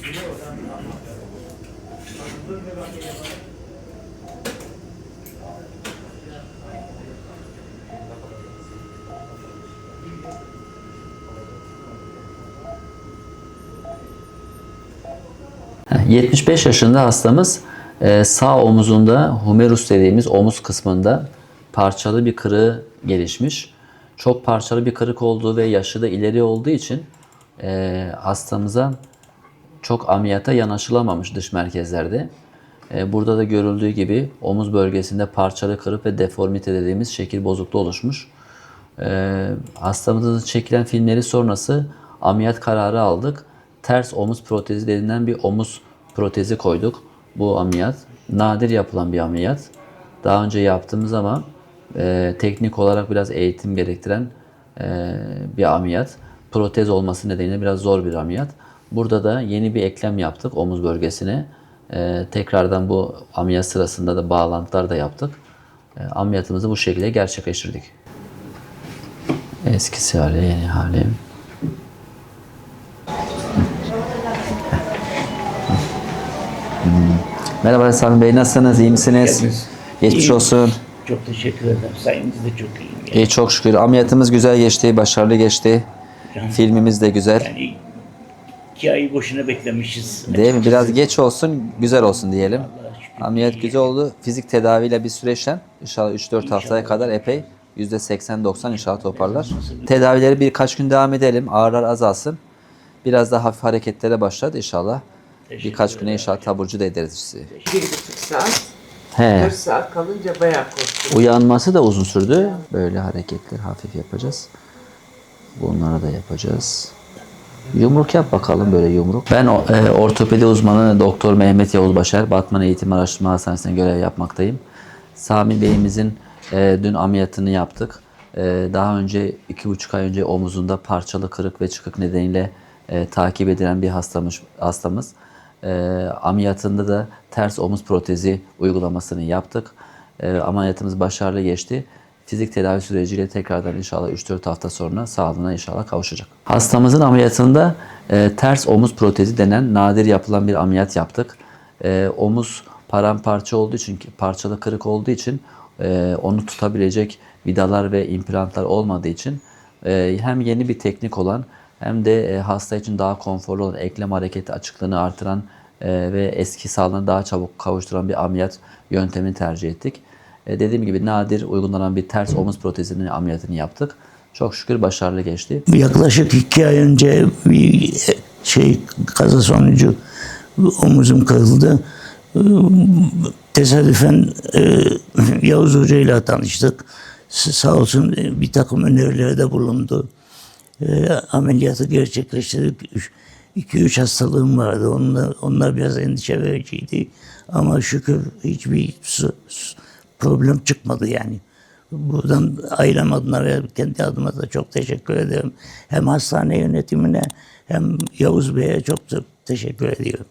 ...75 yaşında hastamız sağ omuzunda humerus dediğimiz omuz kısmında parçalı bir kırığı gelişmiş. Çok parçalı bir kırık olduğu ve yaşı da ileri olduğu için hastamıza çok ameliyata yanaşılamamış dış merkezlerde. Burada da görüldüğü gibi omuz bölgesinde parçalı kırık ve deformite dediğimiz şekil bozukluğu oluşmuş. Hastamızın çekilen filmleri sonrası ameliyat kararı aldık. Ters omuz protezi denilen bir omuz protezi koyduk. Bu ameliyat nadir yapılan bir ameliyat. Daha önce yaptığımız ama teknik olarak biraz eğitim gerektiren bir ameliyat. Protez olması nedeniyle biraz zor bir ameliyat. Burada da yeni bir eklem yaptık omuz bölgesine. Tekrardan bu ameliyat sırasında da bağlantılar da yaptık. Ameliyatımızı bu şekilde gerçekleştirdik. Eskisi hali, yeni hali. Merhaba Sami Bey, nasılsınız? İyi misiniz? Geldiniz. Geçmiş İyiyim. olsun. Çok teşekkür ederim. Sayenizde çok iyiyim. İyi, çok şükür. Ameliyatımız güzel geçti, başarılı geçti. Filmimiz de güzel. Yani 2 ay boşuna beklemişiz. Değil mi? Biraz geç olsun, güzel olsun diyelim. Allah'a şükür. Ameliyat güzel oldu. Fizik tedaviyle bir süreçten inşallah 3-4 haftaya kadar epey %80-90 inşallah toparlar. Tedavileri birkaç gün devam edelim. Ağrılar azalsın. Biraz daha hafif hareketlere başladı inşallah. Birkaç güne inşallah taburcu da ederiz sizi. 1,5 saat, He. 4 saat kalınca bayağı korktum. Uyanması da uzun sürdü. Böyle hareketler hafif yapacağız. Bunları da yapacağız. Yumruk yap bakalım, böyle yumruk. Ben ortopedi uzmanı Doktor Mehmet Yavuz Başar, Batman Eğitim Araştırma Hastanesi'nde görev yapmaktayım. Sami Bey'imizin dün ameliyatını yaptık. Daha önce 2,5 ay önce omuzunda parçalı kırık ve çıkık nedeniyle takip edilen bir hastamız. Ameliyatında da ters omuz protezi uygulamasını yaptık. Ameliyatımız başarılı geçti. Fizik tedavi süreciyle tekrardan inşallah 3-4 hafta sonra sağlığına inşallah kavuşacak. Hastamızın ameliyatında ters omuz protezi denen nadir yapılan bir ameliyat yaptık. Omuz paramparça olduğu için, parçalı kırık olduğu için onu tutabilecek vidalar ve implantlar olmadığı için hem yeni bir teknik olan hem de hasta için daha konforlu olan, eklem hareketi açıklığını artıran ve eski sağlığına daha çabuk kavuşturan bir ameliyat yöntemini tercih ettik. Dediğim gibi nadir uygulanan bir ters omuz protezinin ameliyatını yaptık. Çok şükür başarılı geçti. Yaklaşık 2 ay önce bir kaza sonucu omuzum kırıldı. Tesadüfen Yavuz Hoca ile tanıştık. Sağ olsun bir takım önerilerde bulundu. Ameliyatı gerçekleştirdik. 2-3 hastalığım vardı. Onlar biraz endişe vericiydi. Ama şükür hiçbir problem çıkmadı yani. Buradan ailem adına ve kendi adıma da çok teşekkür ederim. Hem hastane yönetimine hem Yavuz Bey'e çok teşekkür ediyorum.